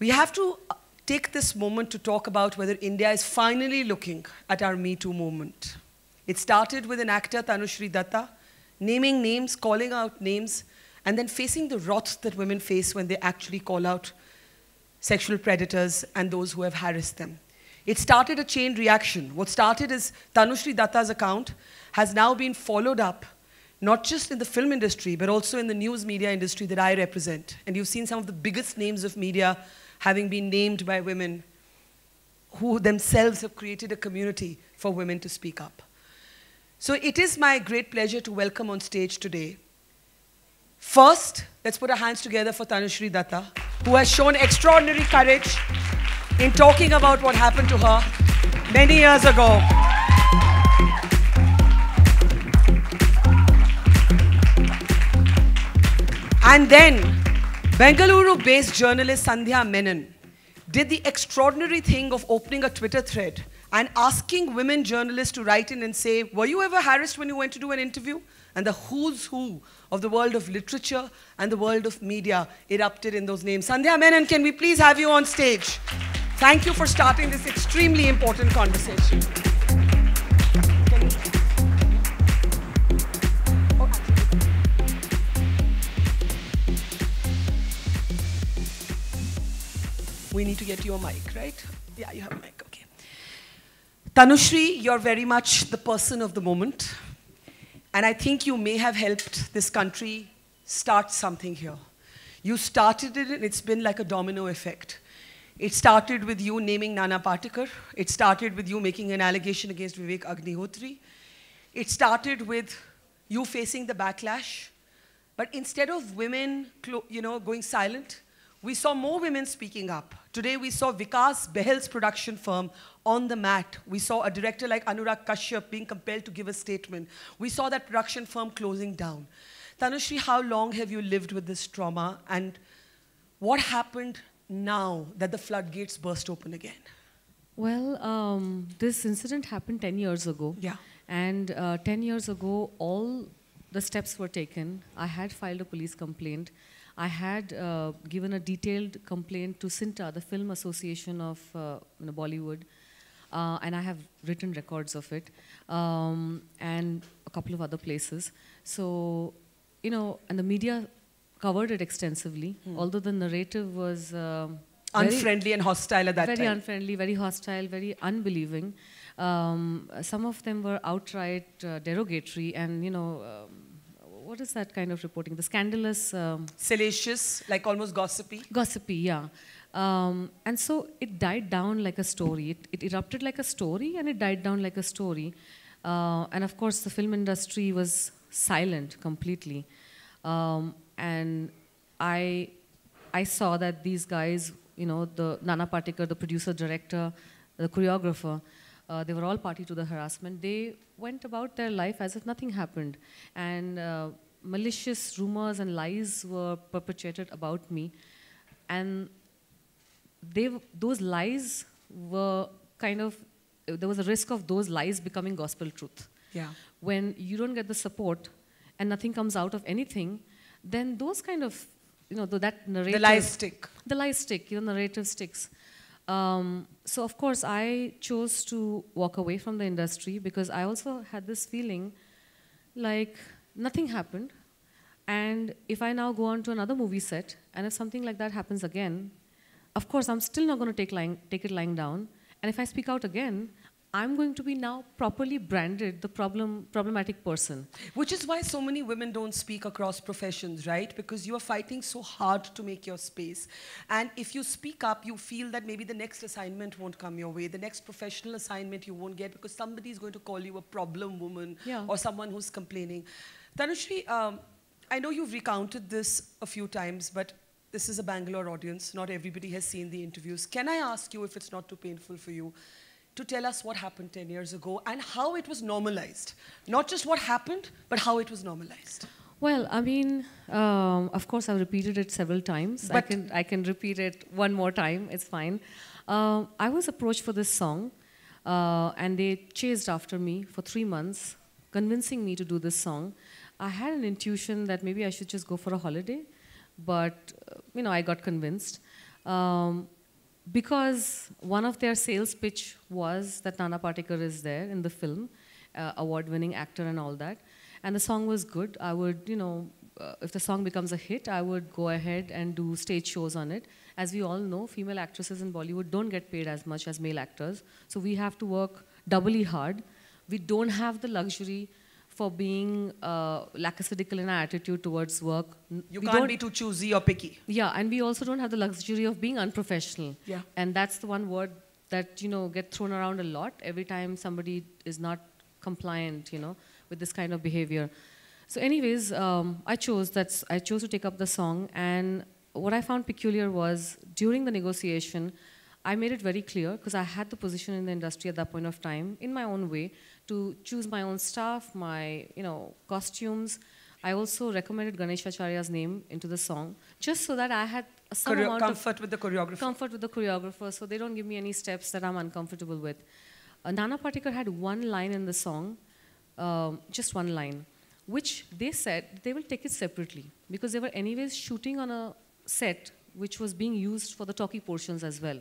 We have to take this moment to talk about whether India is finally looking at our Me Too movement. It started with an actor, Tanushree Datta, naming names, calling out names, and then facing the wrath that women face when they actually call out sexual predators and those who have harassed them. It started a chain reaction. What started as Tanushree Datta's account has now been followed up, not just in the film industry, but also in the news media industry that I represent. And you've seen some of the biggest names of media having been named by women who themselves have created a community for women to speak up. So it is my great pleasure to welcome on stage today. First, let's put our hands together for Tanushree Datta, who has shown extraordinary courage in talking about what happened to her many years ago. And then, Bengaluru-based journalist Sandhya Menon did the extraordinary thing of opening a Twitter thread and asking women journalists to write in and say, were you ever harassed when you went to do an interview? And the who's who of the world of literature and the world of media erupted in those names. Sandhya Menon, can we please have you on stage? Thank you for starting this extremely important conversation. We need to get you a mic, right? Yeah, you have a mic, okay. Tanushree, you're very much the person of the moment. And I think you may have helped this country start something here. You started it, and it's been like a domino effect. It started with you naming Nana Patekar. It started with you making an allegation against Vivek Agnihotri. It started with you facing the backlash. But instead of women going silent, we saw more women speaking up. Today we saw Vikas Behel's production firm on the mat. We saw a director like Anurag Kashyap being compelled to give a statement. We saw that production firm closing down. Tanushree, how long have you lived with this trauma, and what happened now that the floodgates burst open again? Well, this incident happened 10 years ago. Yeah. And 10 years ago, all the steps were taken. I had filed a police complaint. I had given a detailed complaint to CINTA, the Film Association of Bollywood, and I have written records of it, and a couple of other places. So, and the media covered it extensively, although the narrative was unfriendly and hostile at that time. Very unfriendly, very hostile, very unbelieving. Some of them were outright derogatory and, what is that kind of reporting? The scandalous... salacious, like almost gossipy? Gossipy, yeah. And so it died down like a story. It erupted like a story, and it died down like a story. And of course, the film industry was silent completely. And I saw that these guys, the Nana Patekar, the producer, director, the choreographer, they were all party to the harassment. They went about their life as if nothing happened. And malicious rumors and lies were perpetrated about me. And those lies were there was a risk of those lies becoming gospel truth. Yeah. When you don't get the support and nothing comes out of anything, then those kind of, that narrative... The lies stick. The lies stick, narrative sticks. So of course I chose to walk away from the industry because I also had this feeling like nothing happened, and if I now go on to another movie set and if something like that happens again, of course I'm still not going to take it lying down, and if I speak out again, I'm going to be now properly branded the problematic person. Which is why so many women don't speak across professions, right? Because you are fighting so hard to make your space. And if you speak up, you feel that maybe the next assignment won't come your way. The next professional assignment you won't get because somebody is going to call you a problem woman, yeah, or someone who's complaining. Tanushree, I know you've recounted this a few times, but this is a Bangalore audience. Not everybody has seen the interviews. Can I ask you, if it's not too painful for you, to tell us what happened 10 years ago and how it was normalized? Not just what happened, but how it was normalized. Well, I mean, of course, I've repeated it several times. But I can repeat it one more time. It's fine. I was approached for this song, and they chased after me for 3 months, convincing me to do this song. I had an intuition that maybe I should just go for a holiday, but I got convinced. Um, because one of their sales pitch was that Nana Patekar is there in the film, award-winning actor and all that. And the song was good. I would, if the song becomes a hit, I would go ahead and do stage shows on it. As we all know, female actresses in Bollywood don't get paid as much as male actors. So we have to work doubly hard. We don't have the luxury for being lackadaisical in our attitude towards work. You can't be too choosy or picky. Yeah, and we also don't have the luxury of being unprofessional. Yeah. And that's the one word that, get thrown around a lot every time somebody is not compliant, with this kind of behavior. So anyways, I chose to take up the song, and what I found peculiar was during the negotiation, I made it very clear, because I had the position in the industry at that point of time, in my own way, to choose my own staff, my costumes. I also recommended Ganesh Acharya's name into the song, just so that I had some amount comfort with the choreographer. Comfort with the choreographer, so they don't give me any steps that I'm uncomfortable with. Nana Patekar had one line in the song, just one line, which they said they will take it separately, because they were anyways shooting on a set which was being used for the talkie portions as well.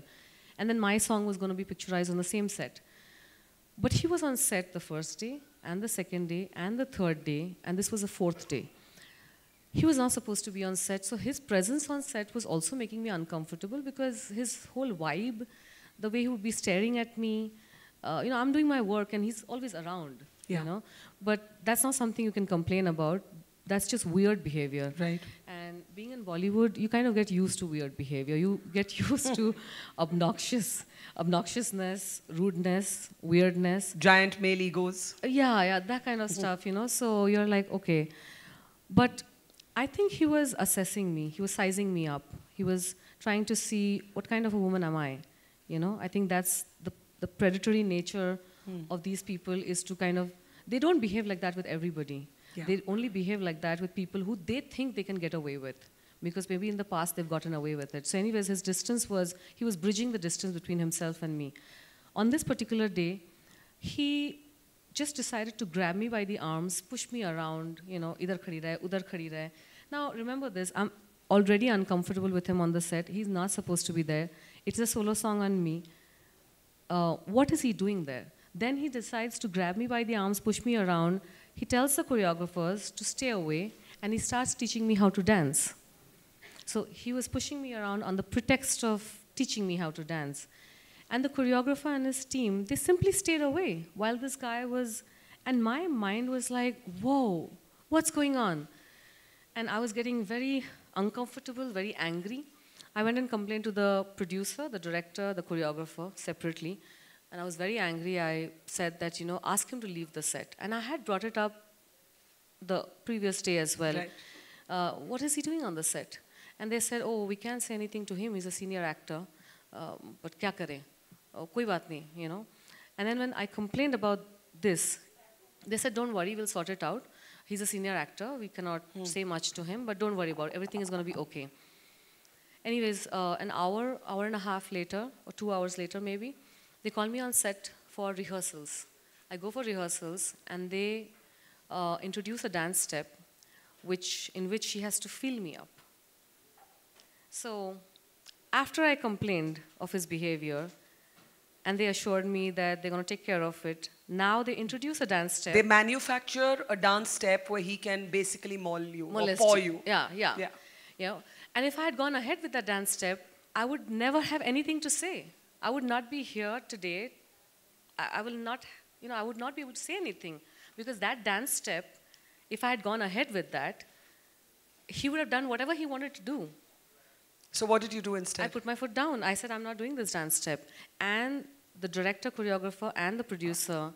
And then my song was going to be picturized on the same set. But he was on set the first day, and the second day, and the third day, and this was the fourth day. He was not supposed to be on set, so his presence on set was also making me uncomfortable, because his whole vibe, the way he would be staring at me, I'm doing my work and he's always around, But that's not something you can complain about. That's just weird behavior. Right. And being in Bollywood, you kind of get used to weird behavior. You get used to obnoxiousness, rudeness, weirdness. Giant male egos. Yeah, that kind of stuff, So you're like, okay. But I think he was assessing me. He was sizing me up. He was trying to see what kind of a woman am I, I think that's the predatory nature of these people, is to kind of, they don't behave like that with everybody. Yeah. They only behave like that with people who they think they can get away with, because maybe in the past they've gotten away with it. So anyways, his distance was, he was bridging the distance between himself and me. On this particular day, he just decided to grab me by the arms, push me around, idhar khadi rahe, udhar khadi rahe. Now remember this, I'm already uncomfortable with him on the set. He's not supposed to be there. It's a solo song on me. What is he doing there? Then he decides to grab me by the arms, push me around. He tells the choreographers to stay away, and he starts teaching me how to dance. So he was pushing me around on the pretext of teaching me how to dance. And the choreographer and his team, they simply stayed away while this guy was, and my mind was like, whoa, what's going on? And I was getting very uncomfortable, very angry. I went and complained to the producer, the director, the choreographer separately. And I was very angry. I said that, ask him to leave the set. And I had brought it up the previous day as well. Right. What is he doing on the set? And they said, oh, we can't say anything to him. He's a senior actor. But kya kare? Koi baat nahi, And then when I complained about this, they said, don't worry, we'll sort it out. He's a senior actor. We cannot say much to him, but don't worry about it. Everything is going to be okay. Anyways, an hour and a half later, or 2 hours later maybe, they call me on set for rehearsals. I go for rehearsals, and they introduce a dance step in which she has to feel me up. So after I complained of his behavior, and they assured me that they're going to take care of it, now they introduce a dance step. They manufacture a dance step where he can basically molest or paw you. Yeah. And if I had gone ahead with that dance step, I would never have anything to say. I would not be here today. I would not be able to say anything, because that dance step, if I had gone ahead with that, he would have done whatever he wanted to do. So what did you do instead? I put my foot down. I said, I'm not doing this dance step. And the director, choreographer, and the producer,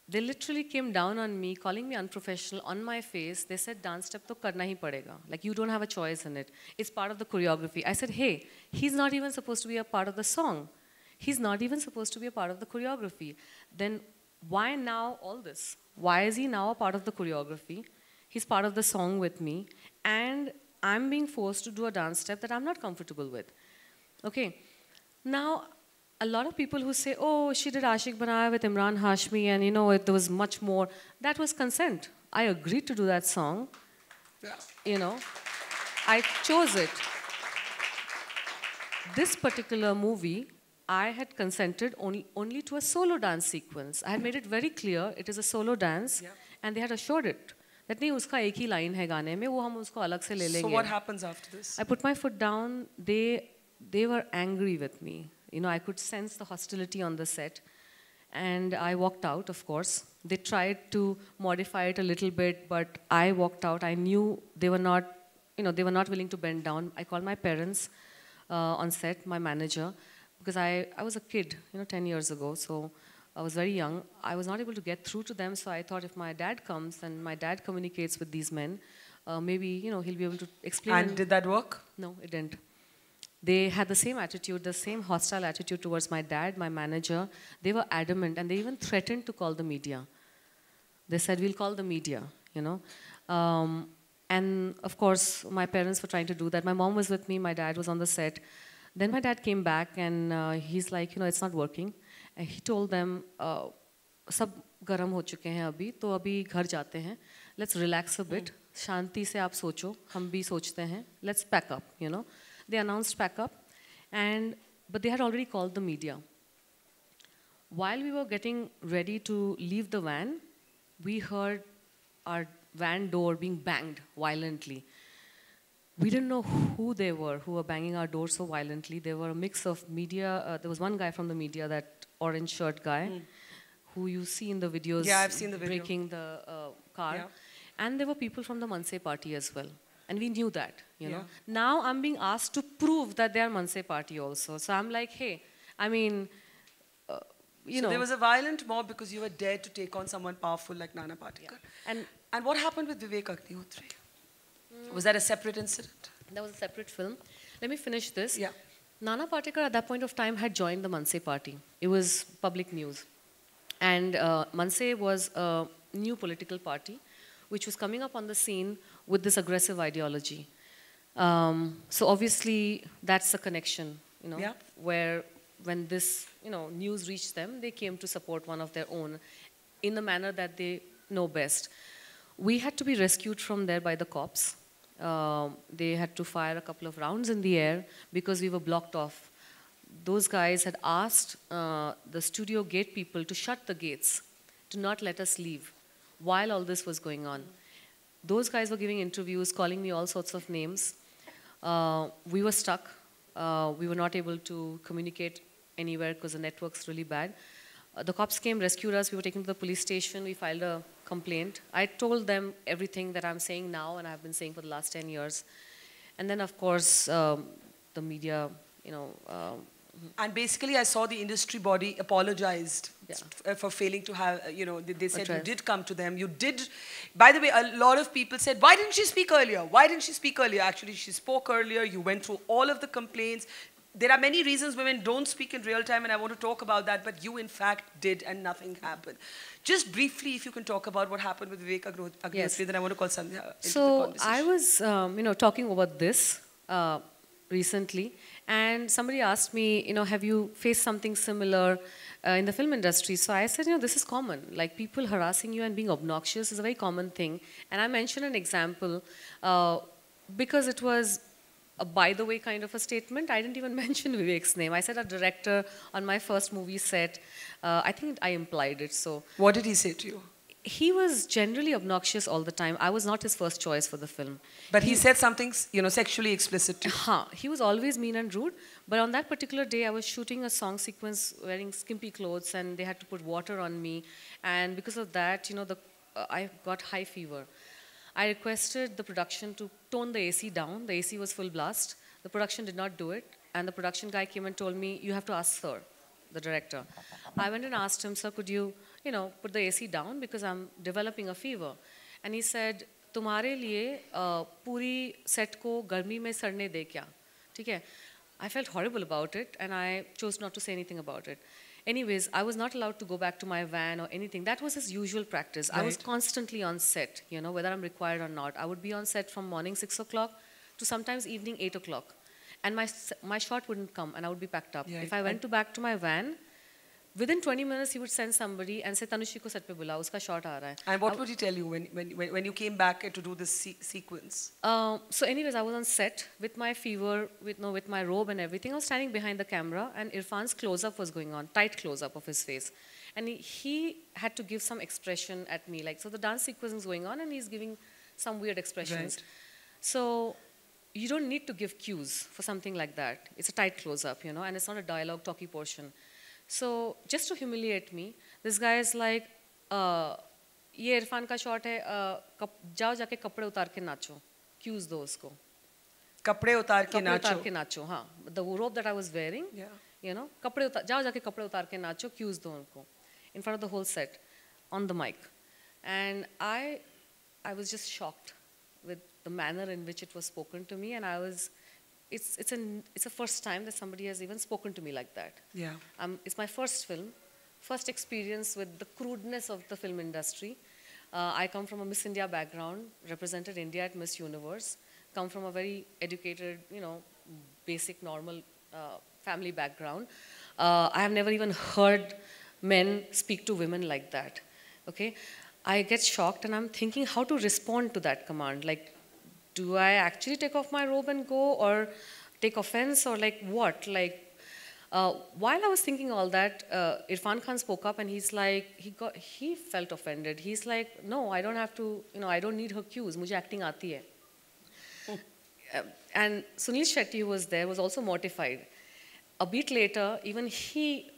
they literally came down on me, calling me unprofessional on my face. They said, dance step to karna hi padega. Like, you don't have a choice in it. It's part of the choreography. I said, hey, he's not even supposed to be a part of the song. He's not even supposed to be a part of the choreography. Then why now all this? Why is he now a part of the choreography? He's part of the song with me. And I'm being forced to do a dance step that I'm not comfortable with. Okay. Now, a lot of people who say, oh, she did Aashiq Banaya with Imran Hashmi, and there was much more. That was consent. I agreed to do that song. Yeah. I chose it. this particular movie, I had consented only to a solo dance sequence. I had made it very clear it is a solo dance, and they had assured it that नहीं उसका एक ही line है गाने में, वो हम उसको अलग से ले लेंगे. So what happens after this? I put my foot down. They were angry with me. You know, I could sense the hostility on the set, and I walked out. Of course, they tried to modify it a little bit, but I walked out. I knew they were not, you know, they were not willing to bend down. I called my parents on set, my manager, because I was a kid, you know, 10 years ago, so I was very young. I was not able to get through to them, so I thought if my dad comes and my dad communicates with these men, maybe, you know, he'll be able to explain. And did that work? No, it didn't. They had the same attitude, the same hostile attitude towards my dad, my manager. They were adamant, and they even threatened to call the media. They said, we'll call the media, you know. And of course, my parents were trying to do that. My mom was with me, my dad was on the set. Then my dad came back, and he's like, you know, it's not working. And he told them, सब गरम हो चुके हैं अभी, तो अभी घर जाते हैं. Let's relax a bit. शांति से आप सोचो, हम भी सोचते हैं. Let's pack up, you know. They announced pack up, but they had already called the media. While we were getting ready to leave the van, we heard our van door being banged violently. We didn't know who they were who were banging our door so violently. They were a mix of media. There was one guy from the media, that orange shirt guy, who you see in the videos. Yeah, I've seen the video. Breaking the car. Yeah. And there were people from the Manse party as well. And we knew that, you know. Now I'm being asked to prove that they are Manse party also. So I'm like, hey, I mean, you know. So there was a violent mob because you were dared to take on someone powerful like Nana Patekar. Yeah. And what happened with Vivek Agnihotri? Was that a separate incident? That was a separate film. Let me finish this. Yeah. Nana Patekar at that point of time had joined the Manse party. It was public news. And Manse was a new political party which was coming up on the scene with this aggressive ideology. So obviously that's a connection, you know, where when this, you know, news reached them, they came to support one of their own in the manner that they know best. We had to be rescued from there by the cops. They had to fire a couple of rounds in the air because we were blocked off. Those guys had asked the studio gate people to shut the gates, to not let us leave while all this was going on. Those guys were giving interviews, calling me all sorts of names. We were stuck. We were not able to communicate anywhere because the network's really bad. The cops came, rescued us. We were taken to the police station. We filed a complaint. I told them everything that I'm saying now and I've been saying for the last 10 years. And then, of course, the media, you know. And basically, I saw the industry body apologized for failing to have, you know, they said you did come to them. You did. By the way, a lot of people said, why didn't she speak earlier? Why didn't she speak earlier? Actually, she spoke earlier. You went through all of the complaints. There are many reasons women don't speak in real time, and I want to talk about that, but you, in fact, did, and nothing happened. Just briefly, if you can talk about what happened with Vivek Agnihotri, then I want to call Sandhya into the conversation. So I was, you know, talking about this recently, and somebody asked me, you know, have you faced something similar in the film industry? So I said, you know, this is common. Like, people harassing you and being obnoxious is a very common thing. And I mentioned an example because it was a by-the-way kind of a statement. I didn't even mention Vivek's name. I said a director on my first movie set. I think I implied it. So what did he say to you? He was generally obnoxious all the time. I was not his first choice for the film. But he said something, you know, sexually explicit to you. He was always mean and rude. But on that particular day, I was shooting a song sequence wearing skimpy clothes, and they had to put water on me. And because of that, you know, I got high fever. I requested the production to tone the AC down. The AC was full blast. The production did not do it. And the production guy came and told me, you have to ask sir, the director. I went and asked him, sir, could you know, put the AC down because I'm developing a fever. And he said, तुम्हारे लिए पूरी set को गर्मी में सड़ने दे क्या? ठीक है? I felt horrible about it, and I chose not to say anything about it. Anyways, I was not allowed to go back to my van or anything. That was his usual practice. Right. I was constantly on set, you know, whether I'm required or not. I would be on set from morning 6 o'clock to sometimes evening 8 o'clock. And my shot wouldn't come, and I would be packed up. Yeah, if I went back to my van, within 20 minutes, he would send somebody and say, Tanushri ko set pe bulao, uska shot aa raha hai. And what would he tell you when you came back to do this sequence? So anyways, I was on set with my fever, with my robe and everything. I was standing behind the camera, and Irfan's close-up was going on, tight close-up of his face. And he had to give some expression at me. Like, so the dance sequence is going on, and he's giving some weird expressions. Right. So you don't need to give cues for something like that. It's a tight close-up, and it's not a dialogue, talky portion. So just to humiliate me, this guy is like, ये इरफान का shot है, जाओ जाके कपड़े उतार के नाचो, cues दो उसको. कपड़े उतार के नाचो, हाँ. The robe that I was wearing, जाओ जाके कपड़े उतार के नाचो, cues दो उनको, in front of the whole set, on the mic. And I was just shocked with the manner in which it was spoken to me, and it's a first time that somebody has even spoken to me like that. Yeah. It's my first film, first experience with the crudeness of the film industry. I come from a Miss India background, represented India at Miss Universe, come from a very educated, basic, normal family background. I have never even heard men speak to women like that, okay? I get shocked, and I'm thinking how to respond to that command. Like, do I actually take off my robe and go, or take offense, or like what? Like, while I was thinking all that, Irfan Khan spoke up, and he's like, he felt offended. He's like, no, I don't have to, I don't need her cues. Mujhe acting aati hai. And Sunil Shetty, who was there, was also mortified. A bit later, even he,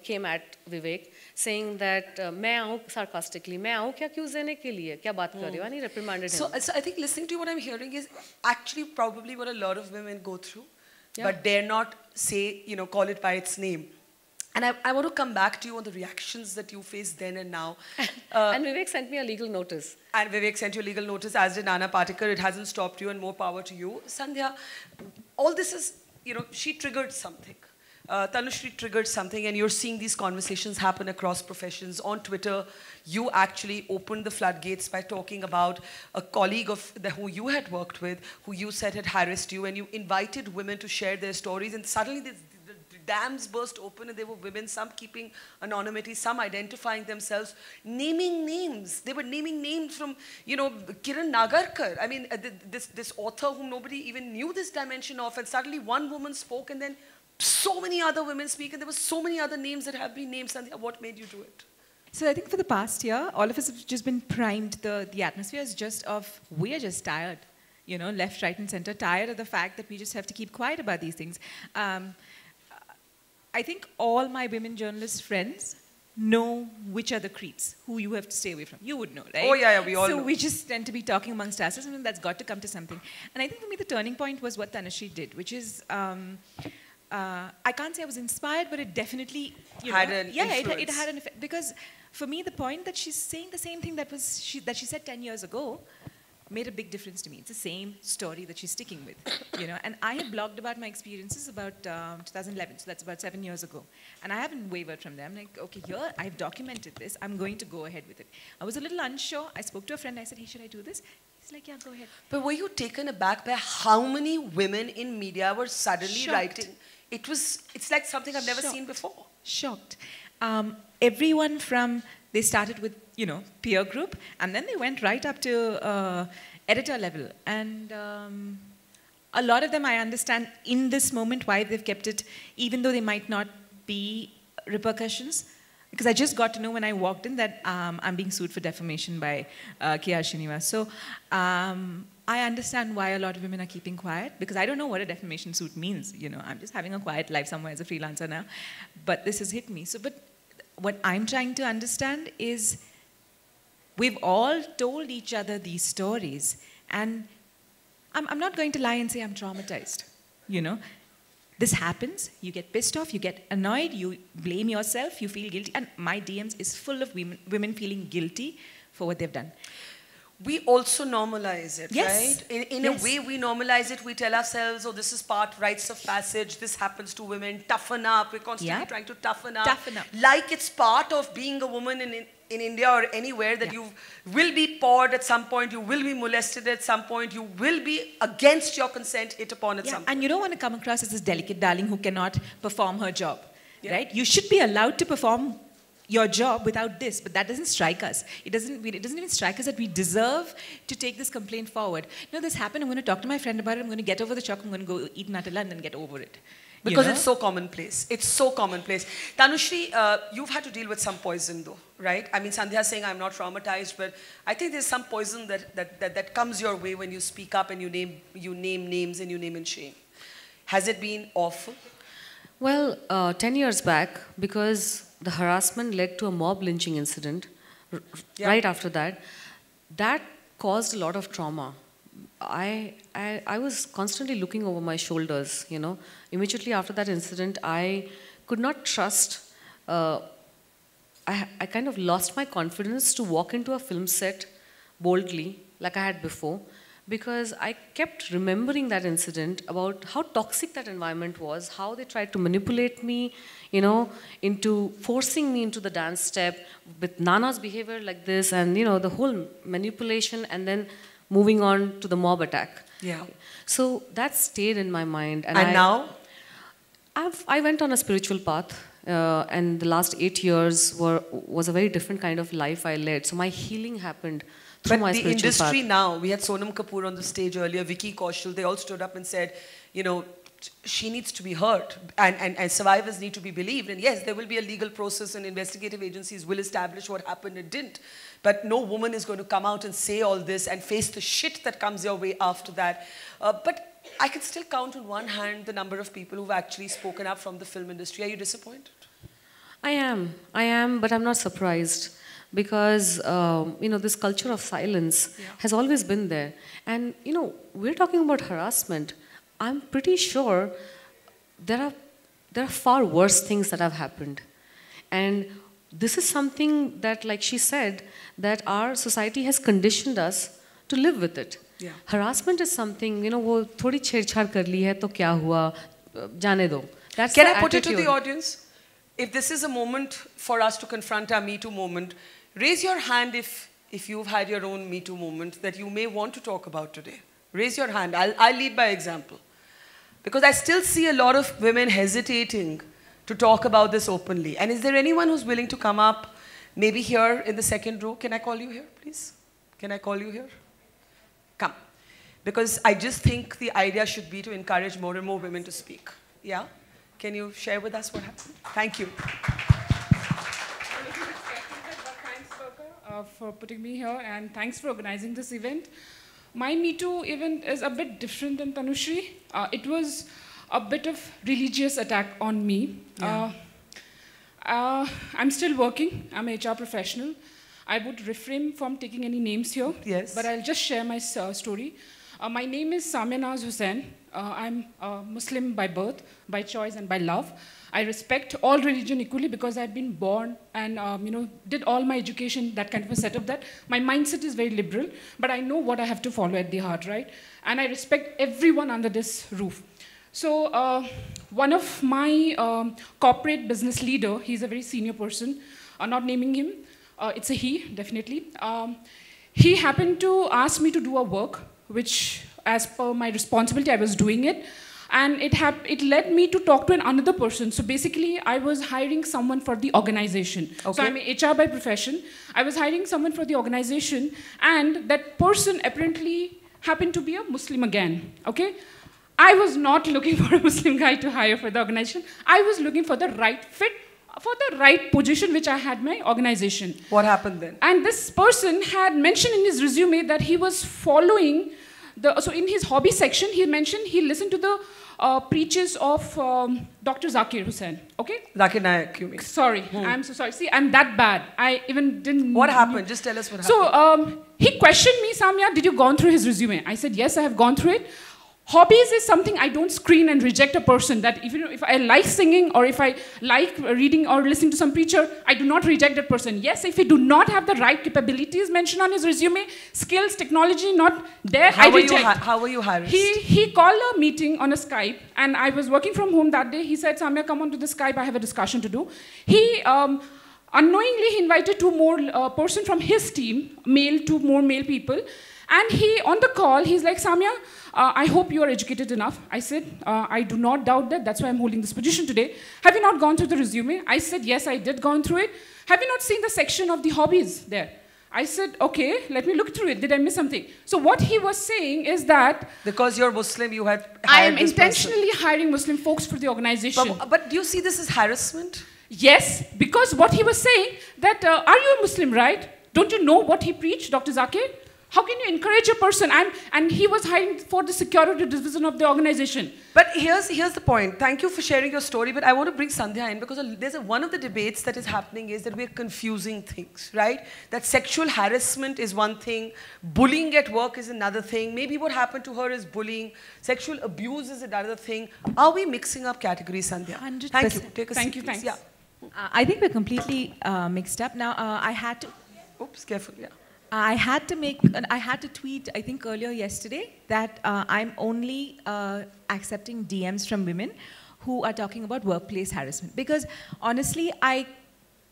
came at Vivek, saying that, मैं आऊँ sarcastically, मैं आऊँ क्या cues देने के लिए, क्या बात कर रहे हो? And he reprimanded him. So I think listening to you, what I'm hearing is actually probably what a lot of women go through, but dare not say, call it by its name. And I want to come back to you on the reactions that you faced then and now. And Vivek sent me a legal notice. And Vivek sent you a legal notice, as did Nana Patekar. It hasn't stopped you, and more power to you. Sandhya, all this is, she triggered something. Tanushri triggered something, and you're seeing these conversations happen across professions. On Twitter, you actually opened the floodgates by talking about a colleague who you had worked with, who you said had harassed you, and you invited women to share their stories, and suddenly the dams burst open, and there were women, some keeping anonymity, some identifying themselves, naming names. They were naming names from, Kiran Nagarkar. I mean, this author whom nobody even knew this dimension of, and suddenly one woman spoke, and then so many other women speak, and there were so many other names that have been named. Sandhya, what made you do it? So I think for the past year, all of us have just been primed. The atmosphere is just we are just tired, left, right, and center, tired of the fact that we just have to keep quiet about these things. I think all my women journalist friends know which are the creeps, who you have to stay away from. You would know, right? Oh, yeah, we all know. So we just tend to be talking amongst ourselves, and that's got to come to something. And I think for me, the turning point was what Tanushri did, which is, I can't say I was inspired, but it definitely had an influence. It had an effect. Because for me, the point that she's saying the same thing that she said 10 years ago made a big difference to me. It's the same story that she's sticking with, And I had blogged about my experiences about 2011, so that's about 7 years ago. And I haven't wavered from them. Like, okay, here, I've documented this. I'm going to go ahead with it. I was a little unsure. I spoke to a friend. I said, hey, should I do this? He's like, yeah, go ahead. But were you taken aback by how many women in media were suddenly writing? It's like something I've never seen before. Shocked. Everyone from, they started with, peer group, and then they went right up to editor level. And a lot of them, I understand in this moment why they've kept it, even though they might not be repercussions. Because I just got to know when I walked in that I'm being sued for defamation by K.R. Srinivas. So I understand why a lot of women are keeping quiet, because I don't know what a defamation suit means. I'm just having a quiet life somewhere as a freelancer now. But this has hit me. So, but what I'm trying to understand is we've all told each other these stories. And I'm not going to lie and say I'm traumatized. This happens, you get pissed off, you get annoyed, you blame yourself, you feel guilty. And my DMs is full of women feeling guilty for what they've done. We also normalize it, yes. right? In a way, we normalize it. We tell ourselves, oh, this is rites of passage. This happens to women. Toughen up. We're constantly trying to toughen up. Toughen up. Like it's part of being a woman in India or anywhere, that you will be pawed at some point, you will be molested at some point, you will be against your consent hit upon at some point. And you don't want to come across as this delicate darling who cannot perform her job. right? You should be allowed to perform your job without this, but that doesn't strike us. It doesn't even strike us that we deserve to take this complaint forward. No, this happened, I'm going to talk to my friend about it, I'm going to get over the shock, I'm going to go eat Nutella and then get over it. Because it's so commonplace. It's so commonplace. Tanushree, you've had to deal with some poison though, right? I mean, Sandhya saying I'm not traumatized, but I think there's some poison that comes your way when you speak up and you name names and you name and shame. Has it been awful? Well, 10 years back, because the harassment led to a mob lynching incident, right after that, that caused a lot of trauma. I was constantly looking over my shoulders, you know. Immediately after that incident, I could not trust, I kind of lost my confidence to walk into a film set boldly, like I had before, because I kept remembering that incident about how toxic that environment was, how they tried to manipulate me, you know, into forcing me into the dance step with Nana's behavior like this, and, you know, the whole manipulation, and then moving on to the mob attack. Yeah. So that stayed in my mind. And now? I went on a spiritual path, and the last 8 years was a very different kind of life I led. So my healing happened through my spiritual path. But the industry now, we had Sonam Kapoor on the stage earlier, Vicky Kaushal, they all stood up and said, you know, she needs to be heard, and survivors need to be believed. And yes, there will be a legal process and investigative agencies will establish what happened and didn't. But no woman is going to come out and say all this and face the shit that comes your way after that. But I can still count on one hand the number of people who've actually spoken up from the film industry. Are you disappointed? I am, but I'm not surprised. Because, you know, this culture of silence has always been there. And, you know, we're talking about harassment. I'm pretty sure there are far worse things that have happened. And this is something that, like she said, that our society has conditioned us to live with it. Yeah. Harassment is something, you know, wo thodi chhedchhad kar li hai to kya hua, jaane do. That's Can the I put it to attitude. the audience? If this is a moment for us to confront our Me Too moment, raise your hand if you've had your own Me Too moment that you may want to talk about today. Raise your hand. I'll lead by example. Because I still see a lot of women hesitating to talk about this openly. And is there anyone who's willing to come up, maybe here in the second row? Can I call you here, please? Can I call you here? Come. Because I just think the idea should be to encourage more and more women to speak. Yeah? Can you share with us what happened? Thank you. For putting me here, and thanks for organizing this event. My Me Too event is a bit different than Tanushree. It was a bit of religious attack on me. Yeah. I'm still working. I'm an HR professional. I would refrain from taking any names here, Yes. but I'll just share my story. My name is Samia Naz Hussain. I'm a Muslim by birth, by choice, and by love. I respect all religion equally because I've been born and you know, did all my education, that kind of a setup that my mindset is very liberal, but I know what I have to follow at the heart, right? And I respect everyone under this roof. So one of my corporate business leader, he's a very senior person, not naming him, it's a he, definitely. He happened to ask me to do a work, which as per my responsibility, I was doing it. And it led me to talk to another person. So basically, I was hiring someone for the organization. Okay. So I'm an HR by profession. I was hiring someone for the organization, and that person apparently happened to be a Muslim again, okay? I was not looking for a Muslim guy to hire for the organization. I was looking for the right fit, for the right position, which I had my organization. What happened then? And this person had mentioned in his resume that he was following so in his hobby section, he mentioned he listened to the preaches of Dr. Zakir Hussain, okay? Zakir Naik, you mean? Sorry, I'm so sorry. See, I'm that bad. I even didn't... What happened? Just tell us what happened. So he questioned me, Samia, did you gone through his resume? I said, yes, I have gone through it. Hobbies is something I don't screen and reject a person. That if I like singing or if I like reading or listening to some preacher, I do not reject that person. Yes, if he do not have the right capabilities mentioned on his resume, skills, technology not there, I reject. How were you harassed? He called a meeting on a Skype, and I was working from home that day. He said, Samia, come on to the Skype, I have a discussion to do. He unknowingly he invited two more person from his team, two more male people. And he, on the call, he's like, Samya, I hope you are educated enough. I said, I do not doubt that. That's why I'm holding this position today. Have you not gone through the resume? I said, yes, I did gone through it. Have you not seen the section of the hobbies there? I said, okay, let me look through it. Did I miss something? So what he was saying is that... Because you're Muslim, you had I am hired this intentionally hiring Muslim folks for the organization. But do you see this as harassment? Yes, because what he was saying, that, are you a Muslim, right? Don't you know what he preached, Dr. Zakir? How can you encourage a person? And he was hiring for the security division of the organization. But here's the point. Thank you for sharing your story, but I want to bring Sandhya in because there's one of the debates that is happening is that we're confusing things, right? That sexual harassment is one thing, bullying at work is another thing, maybe what happened to her is bullying, sexual abuse is another thing. Are we mixing up categories, Sandhya? 100%. Thank you. Take a Thank seat, you, please. thanks. Yeah. I think we're completely mixed up. Now, I had to... Oops, careful, yeah. I had to tweet, I think earlier yesterday, that I'm only accepting DMs from women who are talking about workplace harassment. Because honestly,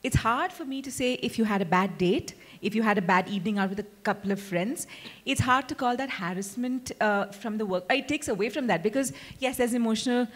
it's hard for me to say if you had a bad date, if you had a bad evening out with a couple of friends, it's hard to call that harassment from the work. It takes away from that because, yes, there's emotional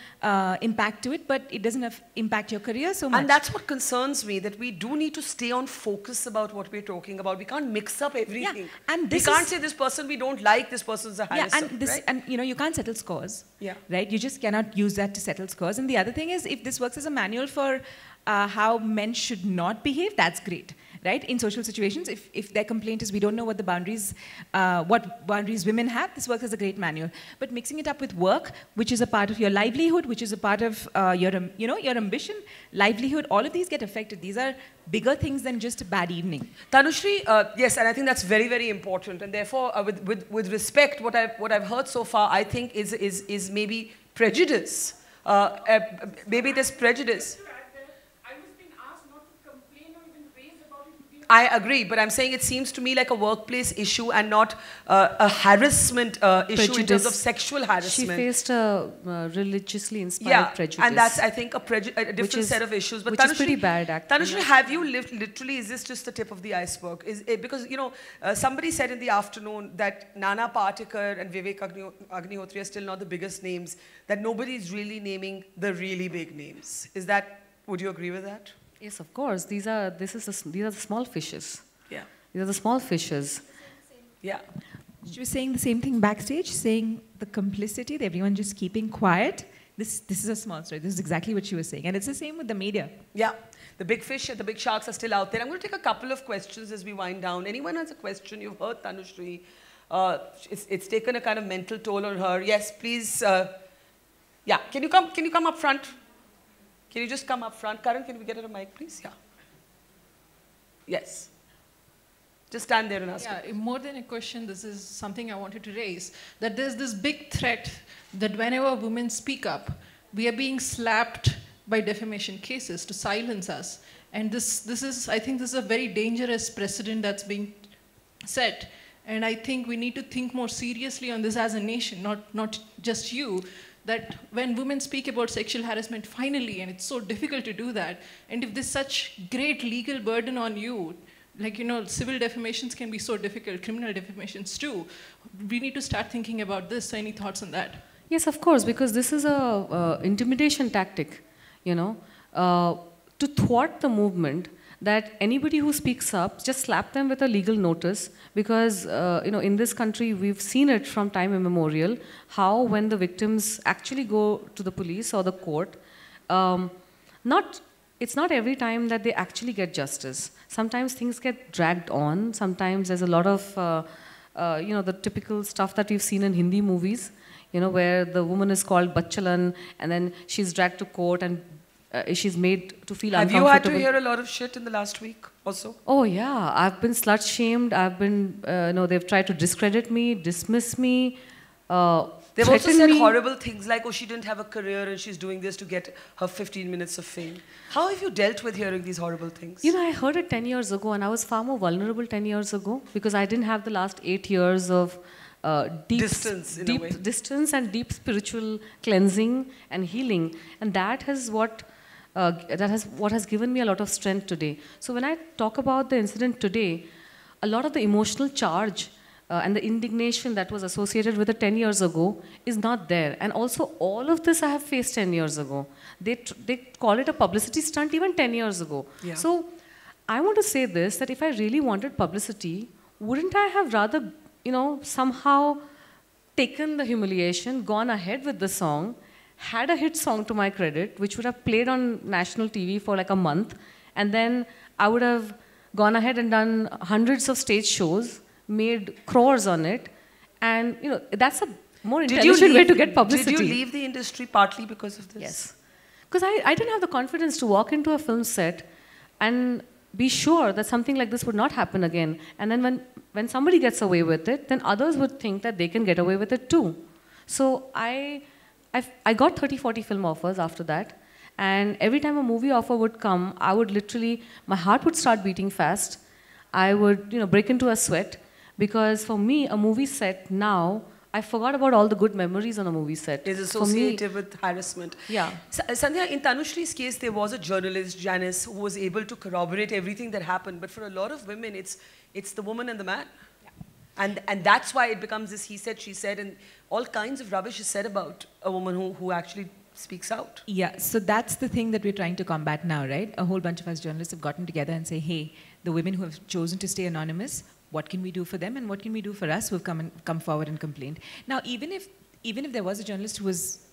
impact to it, but it doesn't impact your career so much. And that's what concerns me, that we do need to stay on focus about what we're talking about. We can't mix up everything. Yeah, and we can't say this person we don't like, this person's a harasser. Yeah, and you know, you can't settle scores. Yeah. Right? You just cannot use that to settle scores. And the other thing is, if this works as a manual for how men should not behave, that's great. Right? In social situations, if their complaint is we don't know what the boundaries, what boundaries women have, this works as a great manual. But mixing it up with work, which is a part of your livelihood, which is a part of your ambition, livelihood, all of these get affected. These are bigger things than just a bad evening. Tanushree, yes, and I think that's very, very important. And therefore, with respect, what I've heard so far, I think is maybe prejudice. Maybe there's prejudice. I agree, but I'm saying it seems to me like a workplace issue and not a harassment issue in terms of sexual harassment. She faced a religiously inspired prejudice. And that's, I think, a different set of issues. But which is pretty bad, actually. Tanushree, have you lived, literally, is this just the tip of the iceberg? Because, you know, somebody said in the afternoon that Nana Patekar and Vivek Agnihotri are still not the biggest names, that nobody's really naming the really big names. Would you agree with that? Yes, of course. These are the small fishes. Yeah. These are the small fishes. Yeah. She was saying the same thing backstage, saying the complicity, everyone just keeping quiet. This is a small story. This is exactly what she was saying. And it's the same with the media. Yeah. The big fish and the big sharks are still out there. I'm going to take a couple of questions as we wind down. Anyone has a question? You've heard Tanushree. It's taken a kind of mental toll on her. Yes, please. Yeah. Can you come up front? Can you just come up front? Karan, can we get her a mic, please? Yeah. Yes. Just stand there and ask. Yeah, more than a question, this is something I wanted to raise. That there's this big threat that whenever women speak up, we are being slapped by defamation cases to silence us. And I think this is a very dangerous precedent that's being set. And I think we need to think more seriously on this as a nation, not just you. That when women speak about sexual harassment finally, and it's so difficult to do that, and if there's such great legal burden on you, like, you know, civil defamations can be so difficult, criminal defamations too, we need to start thinking about this. So any thoughts on that? Yes, of course, because this is a intimidation tactic, you know, to thwart the movement, that anybody who speaks up, just slap them with a legal notice, because you know, in this country we've seen it from time immemorial, how when the victims actually go to the police or the court, it's not every time that they actually get justice. Sometimes things get dragged on, sometimes there's a lot of you know, the typical stuff that we've seen in Hindi movies, you know, where the woman is called Bachchalan and then she's dragged to court and she's made to feel uncomfortable. Have you had to hear a lot of shit in the last week also? Oh yeah, I've been slut-shamed. I've been, they've tried to discredit me, dismiss me, They've also said horrible things like, oh, she didn't have a career and she's doing this to get her 15 minutes of fame. How have you dealt with hearing these horrible things? You know, I heard it 10 years ago and I was far more vulnerable 10 years ago because I didn't have the last 8 years of deep distance and deep spiritual cleansing and healing. And that has what has given me a lot of strength today. So when I talk about the incident today, a lot of the emotional charge and the indignation that was associated with it 10 years ago is not there. And also, all of this I have faced 10 years ago. They call it a publicity stunt even 10 years ago. Yeah. So I want to say this, that if I really wanted publicity, wouldn't I have rather, somehow taken the humiliation, gone ahead with the song, had a hit song to my credit, which would have played on national TV for like a month, and then I would have gone ahead and done hundreds of stage shows, made crores on it, and that's a more intelligent way to get publicity. Did you leave the industry partly because of this? Yes. Because I didn't have the confidence to walk into a film set and be sure that something like this would not happen again. And then when somebody gets away with it, then others would think that they can get away with it too. So I got 30, 40 film offers after that. And every time a movie offer would come, I would literally, my heart would start beating fast. I would, break into a sweat. Because for me, a movie set now, I forgot about all the good memories on a movie set. Is associated with harassment. Yeah. Sandhya, in Tanushri's case, there was a journalist, Janice, who was able to corroborate everything that happened. But for a lot of women, it's the woman and the man. Yeah. And that's why it becomes this he said, she said, and all kinds of rubbish is said about a woman who actually speaks out. Yeah, so that's the thing that we're trying to combat now, right? A whole bunch of us journalists have gotten together and say, hey, the women who have chosen to stay anonymous, what can we do for them and what can we do for us who have come forward and complained? Now, even if there was a journalist who was,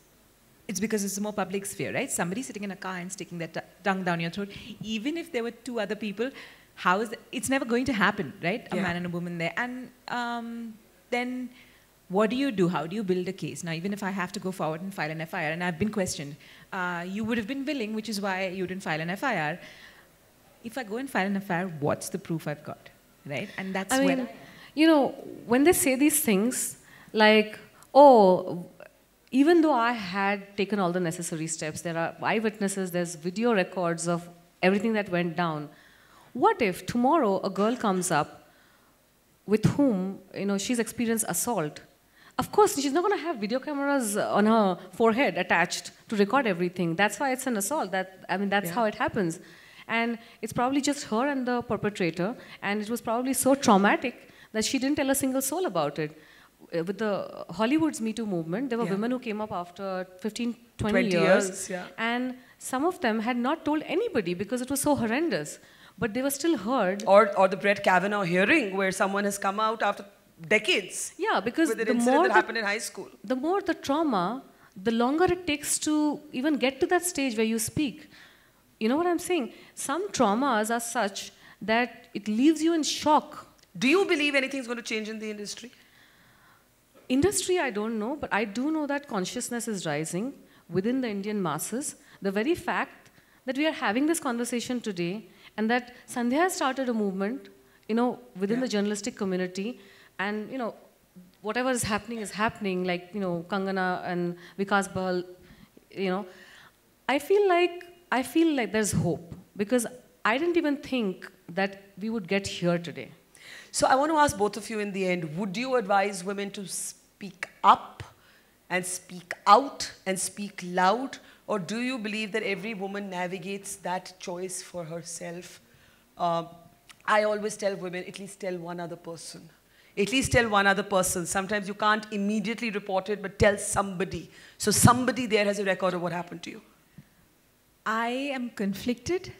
it's because it's a more public sphere, right? Somebody sitting in a car and sticking their tongue down your throat. Even if there were two other people, it's never going to happen, right? A man and a woman there. And then what do you do? How do you build a case? Now, even if I have to go forward and file an FIR, and I've been questioned, you would have been willing, which is why you didn't file an FIR. If I go and file an FIR, what's the proof I've got? Right? And that's when when they say these things, like, oh, even though I had taken all the necessary steps, there are eyewitnesses, there's video records of everything that went down. What if tomorrow a girl comes up with whom, she's experienced assault? Of course, she's not going to have video cameras on her forehead attached to record everything. That's why it's an assault. That's how it happens. And it's probably just her and the perpetrator, and it was probably so traumatic that she didn't tell a single soul about it. With the Hollywood's Me Too movement, there were women who came up after 15, 20 years, and some of them had not told anybody because it was so horrendous, but they were still heard. Or the Brett Kavanaugh hearing, where someone has come out after decades. Yeah, because the more that happened in high school. The more the trauma, the longer it takes to even get to that stage where you speak. You know what I'm saying? Some traumas are such that it leaves you in shock. Do you believe anything's going to change in the industry? Industry, I don't know, but I do know that consciousness is rising within the Indian masses. The very fact that we are having this conversation today and that Sandhya has started a movement, within the journalistic community, and, whatever is happening, like, Kangana and Vikas Bahal, I feel like there's hope, because I didn't even think that we would get here today. So I want to ask both of you in the end, would you advise women to speak up and speak out and speak loud, or do you believe that every woman navigates that choice for herself? I always tell women, at least tell one other person. At least tell one other person. Sometimes you can't immediately report it, but tell somebody. So somebody there has a record of what happened to you. I am conflicted,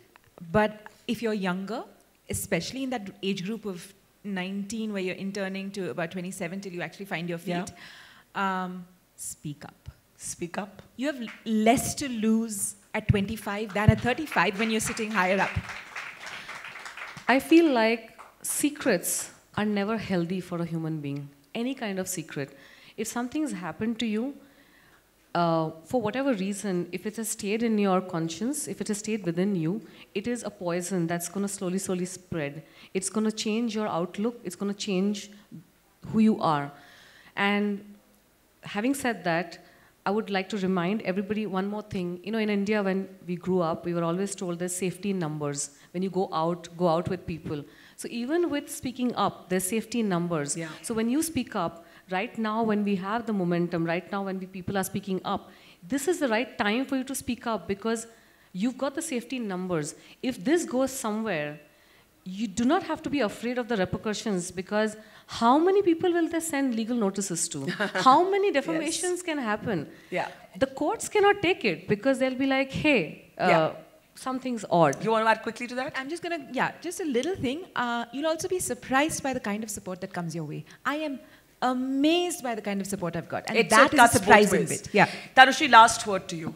but if you're younger, especially in that age group of 19 where you're interning to about 27 till you actually find your feet, speak up. Speak up. You have less to lose at 25 than at 35 when you're sitting higher up. I feel like secrets are never healthy for a human being. Any kind of secret. If something's happened to you, for whatever reason, if it has stayed in your conscience, if it has stayed within you, it is a poison that's going to slowly, slowly spread. It's going to change your outlook. It's going to change who you are. And having said that, I would like to remind everybody one more thing. In India, when we grew up, we were always told there's safety in numbers. When you go out with people. So even with speaking up, there's safety in numbers. Yeah. So when you speak up, right now when we have the momentum, right now when people are speaking up, this is the right time for you to speak up because you've got the safety in numbers. If this goes somewhere, you do not have to be afraid of the repercussions, because how many people will they send legal notices to? How many defamations can happen? Yeah. The courts cannot take it because they'll be like, hey, something's odd. You want to add quickly to that? I'm just going to, just a little thing. You'll also be surprised by the kind of support that comes your way. I am amazed by the kind of support I've got. And that is a surprising bit. Yeah. Tanushree, last word to you.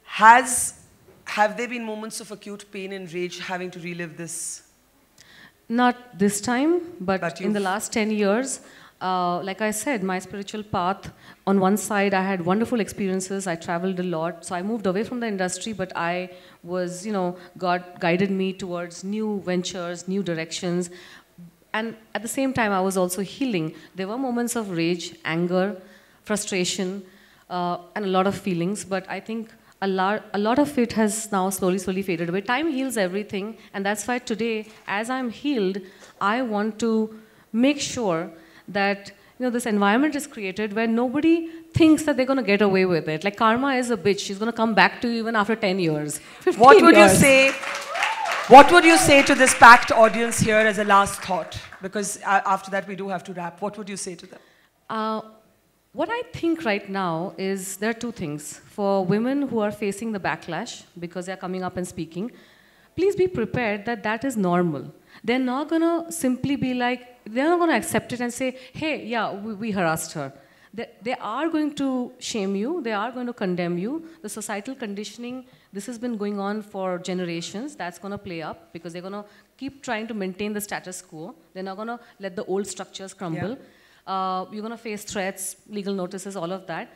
Have there been moments of acute pain and rage having to relive this? Not this time, but in the last 10 years, like I said, my spiritual path, on one side, I had wonderful experiences. I traveled a lot. So I moved away from the industry, but I was, God guided me towards new ventures, new directions. And at the same time, I was also healing. There were moments of rage, anger, frustration, and a lot of feelings. But I think a lot of it has now slowly faded away. Time heals everything. And that's why today, as I'm healed, I want to make sure that this environment is created where nobody thinks that they're going to get away with it. Like karma is a bitch. She's going to come back to you even after 10 years, 15 What would years. you say? What would you say to this packed audience here as a last thought? Because after that, we do have to wrap. What would you say to them? What I think right now is there are two things. For women who are facing the backlash because they're coming up and speaking, please be prepared that that is normal. They're not going to simply be like, they're not going to accept it and say, hey, yeah, we harassed her. They are going to shame you. They are going to condemn you. The societal conditioning, this has been going on for generations. That's going to play up because they're going to keep trying to maintain the status quo. They're not going to let the old structures crumble. Yeah. You're going to face threats, legal notices, all of that.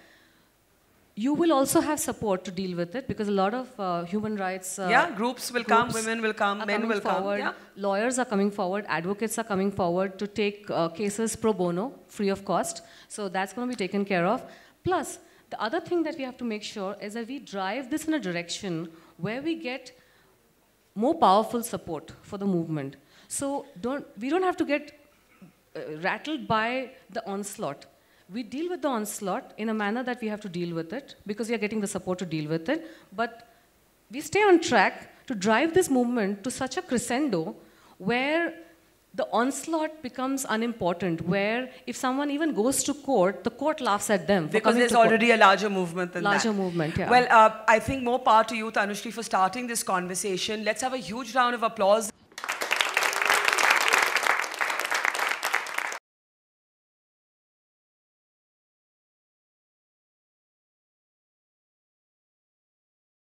You will also have support to deal with it because a lot of human rights groups will come, women will come, men will come. Yeah. Lawyers are coming forward, advocates are coming forward to take cases pro bono, free of cost. So that's going to be taken care of. Plus, the other thing that we have to make sure is that we drive this in a direction where we get more powerful support for the movement. So we don't have to get rattled by the onslaught. We deal with the onslaught in a manner that we have to deal with it because we are getting the support to deal with it. But we stay on track to drive this movement to such a crescendo where the onslaught becomes unimportant, where if someone even goes to court, the court laughs at them. Because there's already a larger movement than that. Larger movement, yeah. Well, I think more power to you, Tanushree, for starting this conversation. Let's have a huge round of applause.